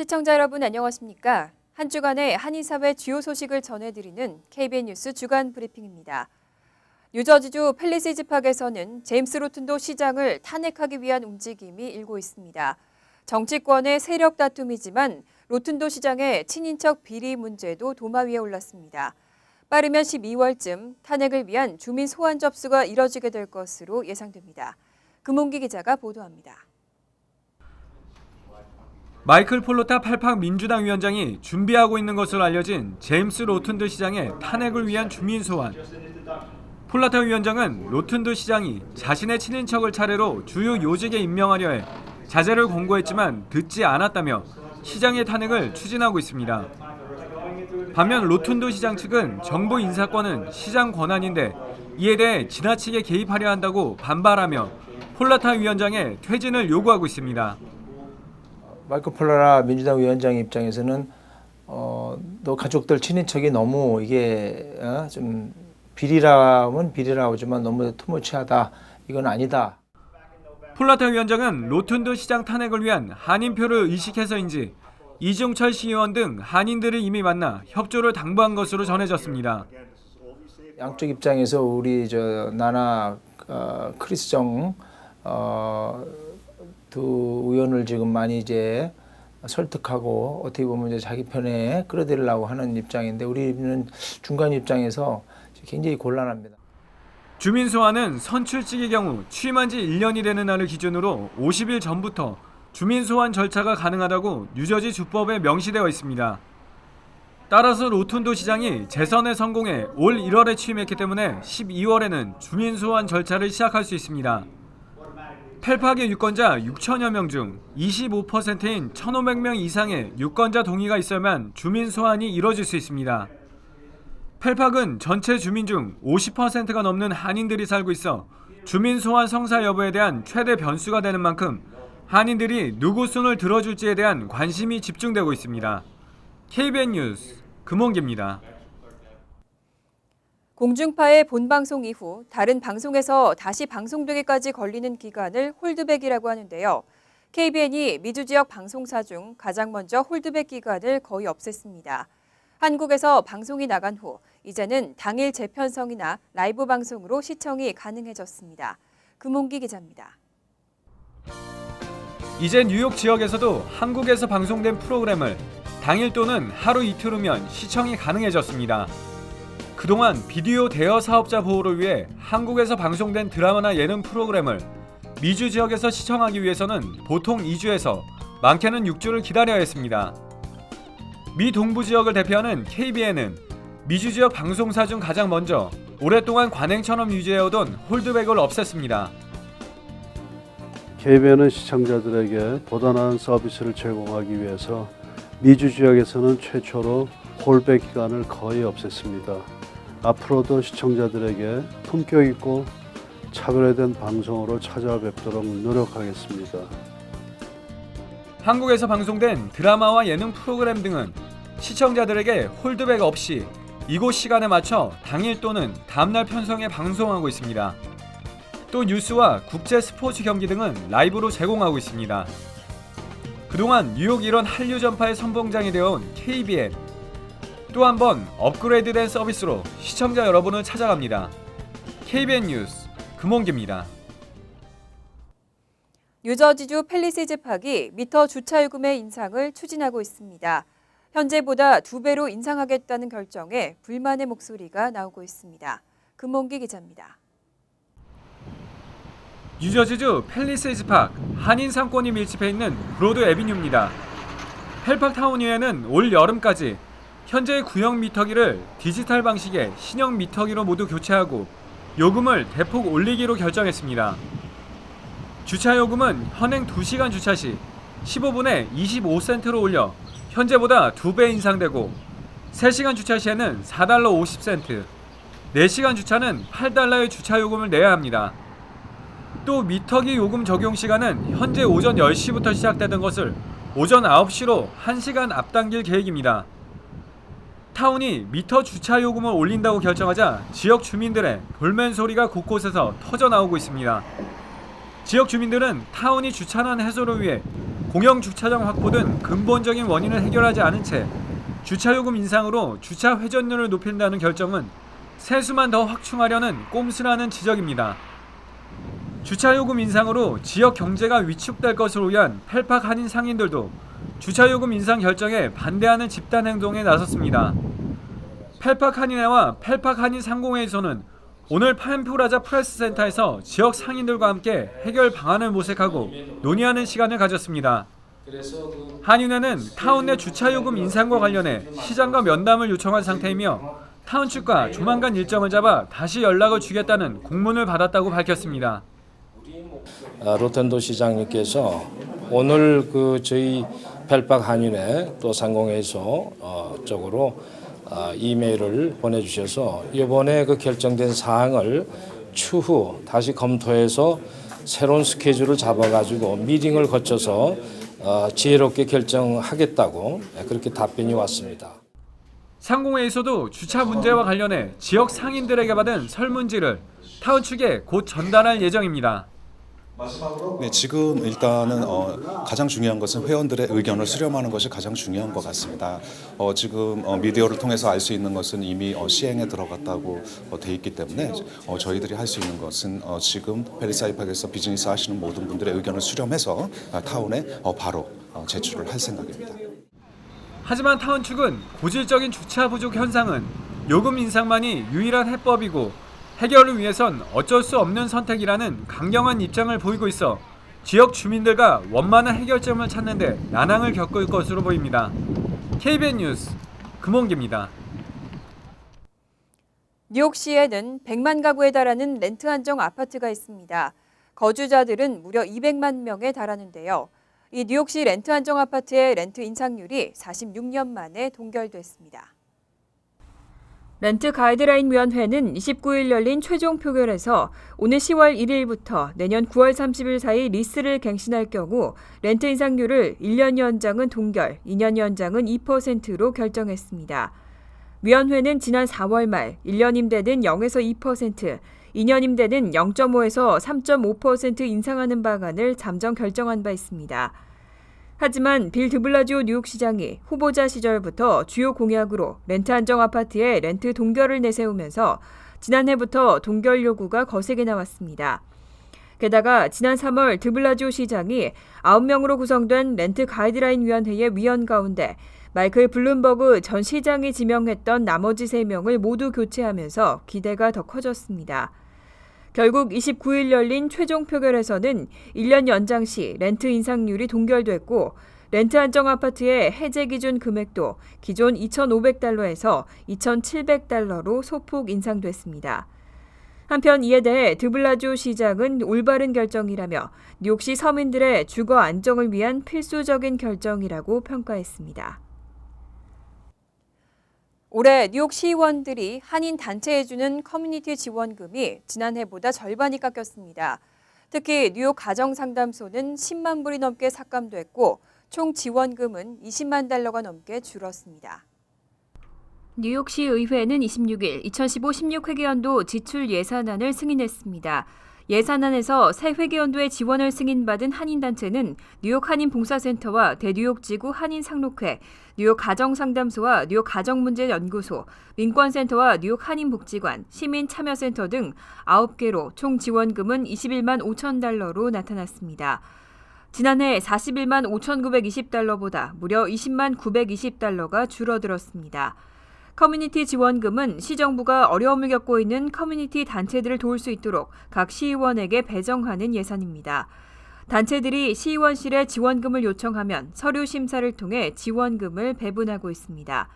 시청자 여러분 안녕하십니까? 한 주간의 한인사회 주요 소식을 전해드리는 KBN 뉴스 주간 브리핑입니다. 뉴저지주 팰리세이즈 팍에서는 제임스 로튼도 시장을 탄핵하기 위한 움직임이 일고 있습니다. 정치권의 세력 다툼이지만 로튼도 시장의 친인척 비리 문제도 도마 위에 올랐습니다. 빠르면 12월쯤 탄핵을 위한 주민 소환 접수가 이뤄지게 될 것으로 예상됩니다. 금홍기 기자가 보도합니다. 마이클 폴로타 팔팍 민주당 위원장이 준비하고 있는 것으로 알려진 제임스 로튼드 시장의 탄핵을 위한 주민 소환. 폴라타 위원장은 로튼드 시장이 자신의 친인척을 차례로 주요 요직에 임명하려 해 자제를 권고했지만 듣지 않았다며 시장의 탄핵을 추진하고 있습니다. 반면 로튼드 시장 측은 정부 인사권은 시장 권한인데 이에 대해 지나치게 개입하려 한다고 반발하며 폴라타 위원장의 퇴진을 요구하고 있습니다. 마이클 폴라타 민주당 위원장 입장에서는 너 가족들 친인척이 너무 이게 좀 비리라면 비리라고 하지만 너무 투머치하다. 이건 아니다. 폴라타 위원장은 로튼드 시장 탄핵을 위한 한인표를 의식해서인지 이중철 시의원 등 한인들을 이미 만나 협조를 당부한 것으로 전해졌습니다. 양쪽 입장에서 우리 나나 크리스 정 두 의원을 지금 많이 이제 설득하고 어떻게 보면 이제 자기 편에 끌어들이려고 하는 입장인데 우리는 중간 입장에서 굉장히 곤란합니다. 주민 소환은 선출직의 경우 취임한 지 1년이 되는 날을 기준으로 50일 전부터 주민 소환 절차가 가능하다고 뉴저지 주법에 명시되어 있습니다. 따라서 로튼도 시장이 재선에 성공해 올 1월에 취임했기 때문에 12월에는 주민 소환 절차를 시작할 수 있습니다. 펠팍의 유권자 6천여 명 중 25%인 1,500명 이상의 유권자 동의가 있어야만 주민 소환이 이뤄질 수 있습니다. 펠팍은 전체 주민 중 50%가 넘는 한인들이 살고 있어 주민 소환 성사 여부에 대한 최대 변수가 되는 만큼 한인들이 누구 손을 들어줄지에 대한 관심이 집중되고 있습니다. KBN 뉴스 금홍기입니다. 공중파의 본방송 이후 다른 방송에서 다시 방송되기까지 걸리는 기간을 홀드백이라고 하는데요. KBN이 미주 지역 방송사 중 가장 먼저 홀드백 기간을 거의 없앴습니다. 한국에서 방송이 나간 후 이제는 당일 재편성이나 라이브 방송으로 시청이 가능해졌습니다. 금홍기 기자입니다. 이제 뉴욕 지역에서도 한국에서 방송된 프로그램을 당일 또는 하루 이틀 후면 시청이 가능해졌습니다. 그동안 비디오 대여 사업자 보호를 위해 한국에서 방송된 드라마나 예능 프로그램을 미주 지역에서 시청하기 위해서는 보통 2주에서 많게는 6주를 기다려야 했습니다. 미 동부 지역을 대표하는 KBN은 미주 지역 방송사 중 가장 먼저 오랫동안 관행처럼 유지해오던 홀드백을 없앴습니다. KBN은 시청자들에게 보다 나은 서비스를 제공하기 위해서 미주 지역에서는 최초로 홀백 기간을 거의 없앴습니다. 앞으로도 시청자들에게 품격 있고 차별화된 방송으로 찾아뵙도록 노력하겠습니다. 한국에서 방송된 드라마와 예능 프로그램 등은 시청자들에게 홀드백 없이 이곳 시간에 맞춰 당일 또는 다음날 편성해 방송하고 있습니다. 또 뉴스와 국제 스포츠 경기 등은 라이브로 제공하고 있습니다. 그동안 뉴욕 일원 한류 전파의 선봉장이 되어온 KBN. 또 한 번 업그레이드된 서비스로 시청자 여러분을 찾아갑니다. KBN 뉴스 금홍기입니다. 뉴저지주 팰리세이즈 팍이 미터 주차 요금의 인상을 추진하고 있습니다. 현재보다 2배로 인상하겠다는 결정에 불만의 목소리가 나오고 있습니다. 금홍기 기자입니다. 뉴저지주 팰리세이즈 팍 한인 상권이 밀집해 있는 브로드 애비뉴입니다. 펠팍 타운위에는 올 여름까지 현재의 구형 미터기를 디지털 방식의 신형 미터기로 모두 교체하고 요금을 대폭 올리기로 결정했습니다. 주차 요금은 현행 2시간 주차 시 15분에 25센트로 올려 현재보다 2배 인상되고 3시간 주차 시에는 4달러 50센트, 4시간 주차는 8달러의 주차 요금을 내야 합니다. 또 미터기 요금 적용 시간은 현재 오전 10시부터 시작되던 것을 오전 9시로 1시간 앞당길 계획입니다. 타운이 미터 주차 요금을 올린다고 결정하자 지역 주민들의 돌멘 소리가 곳곳에서 터져 나오고 있습니다. 지역 주민들은 타운이 주차난 해소를 위해 공영 주차장 확보 등 근본적인 원인을 해결하지 않은 채 주차요금 인상으로 주차 회전율을 높인다는 결정은 세수만 더 확충하려는 꼼수라는 지적입니다. 주차요금 인상으로 지역 경제가 위축될 것을 우려한 펠팍 한인 상인들도 주차요금 인상 결정에 반대하는 집단 행동에 나섰습니다. 펠팍 한인회와 펠팍 한인 상공회에서는 오늘 파인프라자 프레스센터에서 지역 상인들과 함께 해결 방안을 모색하고 논의하는 시간을 가졌습니다. 한인회는 타운 내 주차요금 인상과 관련해 시장과 면담을 요청한 상태이며 타운 측과 조만간 일정을 잡아 다시 연락을 주겠다는 공문을 받았다고 밝혔습니다. 로텐도 시장님께서 오늘 저희 펠팍 한인회 또 상공회에서 쪽으로 이메일을 보내주셔서 이번에 결정된 사항을 추후 다시 검토해서 새로운 스케줄을 잡아가지고 미팅을 거쳐서 지혜롭게 결정하겠다고 그렇게 답변이 왔습니다. 상공회에서도 주차 문제와 관련해 지역 상인들에게 받은 설문지를 타운 측에 곧 전달할 예정입니다. 네, 지금 일단은 가장 중요한 것은 회원들의 의견을 수렴하는 것이 가장 중요한 것 같습니다. 지금 미디어를 통해서 알 수 있는 것은 이미 시행에 들어갔다고 돼 있기 때문에 저희들이 할 수 있는 것은 지금 펠리사이팍에서 비즈니스 하시는 모든 분들의 의견을 수렴해서 타운에 바로 제출을 할 생각입니다. 하지만 타운 측은 고질적인 주차 부족 현상은 요금 인상만이 유일한 해법이고 해결을 위해선 어쩔 수 없는 선택이라는 강경한 입장을 보이고 있어 지역 주민들과 원만한 해결점을 찾는 데 난항을 겪을 것으로 보입니다. KBN 뉴스 금홍기입니다. 뉴욕시에는 100만 가구에 달하는 렌트 한정 아파트가 있습니다. 거주자들은 무려 200만 명에 달하는데요. 이 뉴욕시 렌트 한정 아파트의 렌트 인상률이 46년 만에 동결됐습니다. 렌트 가이드라인 위원회는 29일 열린 최종 표결에서 오늘 10월 1일부터 내년 9월 30일 사이 리스를 갱신할 경우 렌트 인상률을 1년 연장은 동결, 2년 연장은 2%로 결정했습니다. 위원회는 지난 4월 말 1년 임대는 0에서 2%, 2년 임대는 0.5에서 3.5% 인상하는 방안을 잠정 결정한 바 있습니다. 하지만 빌 드블라지오 뉴욕시장이 후보자 시절부터 주요 공약으로 렌트 한정 아파트의 렌트 동결을 내세우면서 지난해부터 동결 요구가 거세게 나왔습니다. 게다가 지난 3월 드블라지오 시장이 9명으로 구성된 렌트 가이드라인 위원회의 위원 가운데 마이클 블룸버그 전 시장이 지명했던 나머지 3명을 모두 교체하면서 기대가 더 커졌습니다. 결국 29일 열린 최종 표결에서는 1년 연장 시 렌트 인상률이 동결됐고 렌트 한정 아파트의 해제 기준 금액도 기존 $2,500에서 $2,700로 소폭 인상됐습니다. 한편 이에 대해 드블라지오 시장은 올바른 결정이라며 뉴욕시 서민들의 주거 안정을 위한 필수적인 결정이라고 평가했습니다. 올해 뉴욕 시의원들이 한인 단체에 주는 커뮤니티 지원금이 지난해보다 절반이 깎였습니다. 특히 뉴욕 가정상담소는 10만 불이 넘게 삭감됐고 총 지원금은 $20만 넘게 줄었습니다. 뉴욕시 의회는 26일 2015-16 회계연도 지출 예산안을 승인했습니다. 예산안에서 새 회계연도에 지원을 승인받은 한인단체는 뉴욕 한인봉사센터와 대뉴욕지구 한인상록회, 뉴욕 가정상담소와 뉴욕 가정문제연구소, 민권센터와 뉴욕 한인복지관, 시민참여센터 등 9개로 총 지원금은 $21만 5천 나타났습니다. 지난해 $41만 5,920보다 무려 $20만 920가 줄어들었습니다. 커뮤니티 지원금은 시정부가 어려움을 겪고 있는 커뮤니티 단체들을 도울 수 있도록 각 시의원에게 배정하는 예산입니다. 단체들이 시의원실에 지원금을 요청하면 서류 심사를 통해 지원금을 배분하고 있습니다.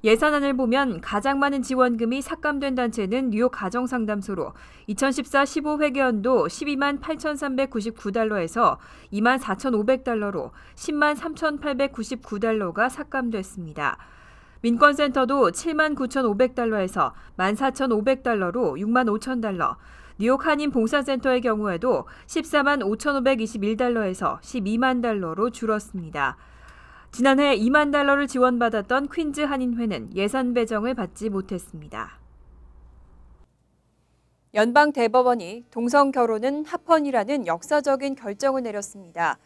예산안을 보면 가장 많은 지원금이 삭감된 단체는 뉴욕 가정상담소로 2014-15 회계연도 $12만 8,399에서 $2만 4,500로 10만 3,899가 삭감됐습니다. 민권센터도 $7만 9,500에서 $14,500로 $6만 5,000, 뉴욕 한인봉사센터의 경우에도 $14만 5,521에서 $12만 줄었습니다. 지난해 $2만 지원받았던 퀸즈 한인회는 예산 배정을 받지 못했습니다. 연방 대법원이 동성 결혼은 합헌이라는 역사적인 결정을 내렸습니다.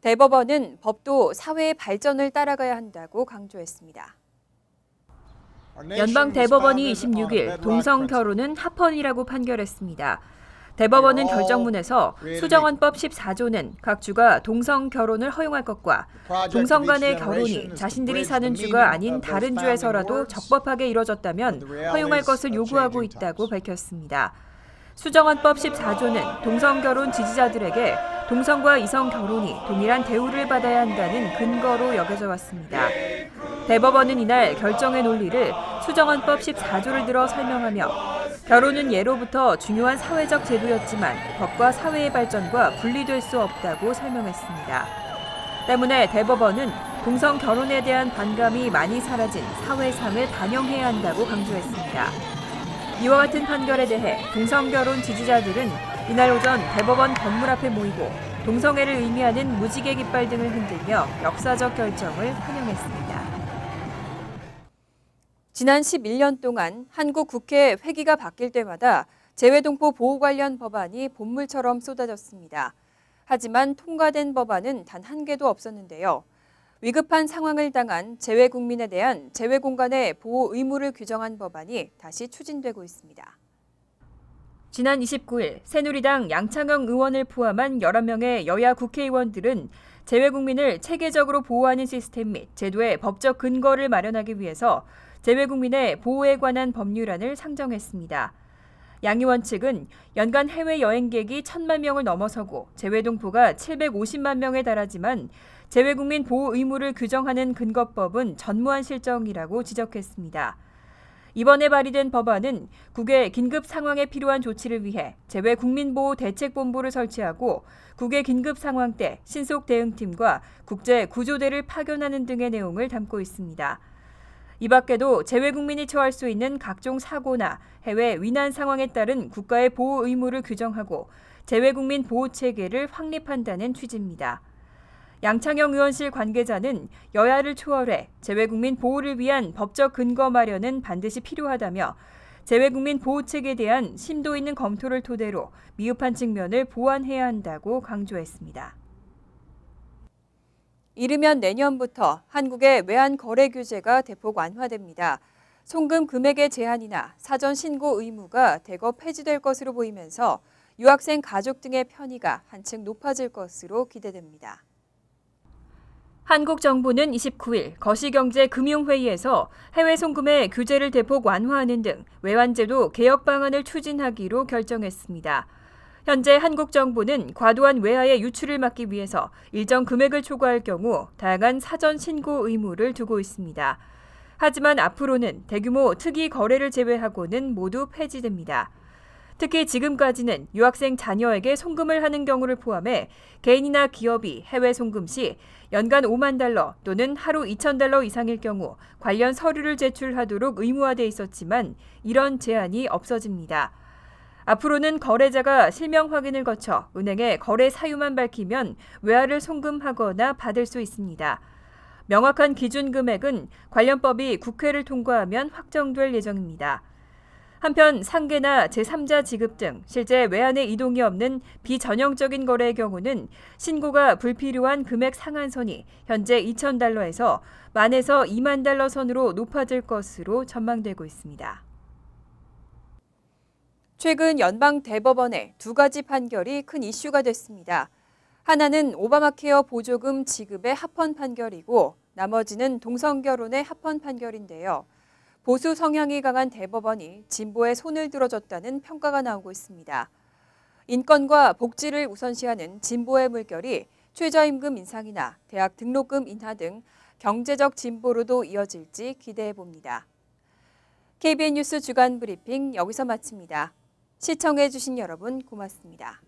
대법원은 법도 사회의 발전을 따라가야 한다고 강조했습니다. 연방 대법원이 26일 동성 결혼은 합헌이라고 판결했습니다. 대법원은 결정문에서 수정헌법 14조는 각 주가 동성 결혼을 허용할 것과 동성 간의 결혼이 자신들이 사는 주가 아닌 다른 주에서라도 적법하게 이뤄졌다면 허용할 것을 요구하고 있다고 밝혔습니다. 수정헌법 14조는 동성 결혼 지지자들에게 동성과 이성 결혼이 동일한 대우를 받아야 한다는 근거로 여겨져 왔습니다. 대법원은 이날 결정의 논리를 수정헌법 14조를 들어 설명하며 결혼은 예로부터 중요한 사회적 제도였지만 법과 사회의 발전과 분리될 수 없다고 설명했습니다. 때문에 대법원은 동성 결혼에 대한 반감이 많이 사라진 사회 삶을 반영해야 한다고 강조했습니다. 이와 같은 판결에 대해 동성 결혼 지지자들은 이날 오전 대법원 건물 앞에 모이고 동성애를 의미하는 무지개 깃발 등을 흔들며 역사적 결정을 환영했습니다. 지난 11년 동안 한국 국회 회기가 바뀔 때마다 재외동포 보호 관련 법안이 본물처럼 쏟아졌습니다. 하지만 통과된 법안은 단 한 개도 없었는데요. 위급한 상황을 당한 재외국민에 대한 재외공간의 보호 의무를 규정한 법안이 다시 추진되고 있습니다. 지난 29일 새누리당 양창영 의원을 포함한 11명의 여야 국회의원들은 재외국민을 체계적으로 보호하는 시스템 및 제도의 법적 근거를 마련하기 위해서 재외국민의 보호에 관한 법률안을 상정했습니다. 양 의원 측은 연간 해외 여행객이 1,000만 명을 넘어서고 재외동포가 750만 명에 달하지만 재외국민 보호 의무를 규정하는 근거법은 전무한 실정이라고 지적했습니다. 이번에 발의된 법안은 국외 긴급 상황에 필요한 조치를 위해 재외국민보호대책본부를 설치하고 국외 긴급 상황 때 신속 대응팀과 국제 구조대를 파견하는 등의 내용을 담고 있습니다. 이 밖에도 재외국민이 처할 수 있는 각종 사고나 해외 위난 상황에 따른 국가의 보호 의무를 규정하고 재외국민 보호 체계를 확립한다는 취지입니다. 양창영 의원실 관계자는 여야를 초월해 재외국민 보호를 위한 법적 근거 마련은 반드시 필요하다며 재외국민 보호 체계에 대한 심도 있는 검토를 토대로 미흡한 측면을 보완해야 한다고 강조했습니다. 이르면 내년부터 한국의 외환 거래 규제가 대폭 완화됩니다. 송금 금액의 제한이나 사전 신고 의무가 대거 폐지될 것으로 보이면서 유학생 가족 등의 편의가 한층 높아질 것으로 기대됩니다. 한국 정부는 29일 거시경제금융회의에서 해외 송금의 규제를 대폭 완화하는 등 외환제도 개혁 방안을 추진하기로 결정했습니다. 현재 한국 정부는 과도한 외화의 유출을 막기 위해서 일정 금액을 초과할 경우 다양한 사전 신고 의무를 두고 있습니다. 하지만 앞으로는 대규모 특이 거래를 제외하고는 모두 폐지됩니다. 특히 지금까지는 유학생 자녀에게 송금을 하는 경우를 포함해 개인이나 기업이 해외 송금 시 연간 5만 달러 또는 하루 2,000달러 이상일 경우 관련 서류를 제출하도록 의무화돼 있었지만 이런 제한이 없어집니다. 앞으로는 거래자가 실명 확인을 거쳐 은행에 거래 사유만 밝히면 외화를 송금하거나 받을 수 있습니다. 명확한 기준 금액은 관련법이 국회를 통과하면 확정될 예정입니다. 한편 상계나 제3자 지급 등 실제 외환의 이동이 없는 비전형적인 거래의 경우는 신고가 불필요한 금액 상한선이 현재 2,000달러에서 10,000에서 2만 달러 선으로 높아질 것으로 전망되고 있습니다. 최근 연방 대법원의 두 가지 판결이 큰 이슈가 됐습니다. 하나는 오바마 케어 보조금 지급의 합헌 판결이고 나머지는 동성 결혼의 합헌 판결인데요. 보수 성향이 강한 대법원이 진보에 손을 들어줬다는 평가가 나오고 있습니다. 인권과 복지를 우선시하는 진보의 물결이 최저임금 인상이나 대학 등록금 인하 등 경제적 진보로도 이어질지 기대해 봅니다. KBN 뉴스 주간 브리핑 여기서 마칩니다. 시청해 주신 여러분 고맙습니다.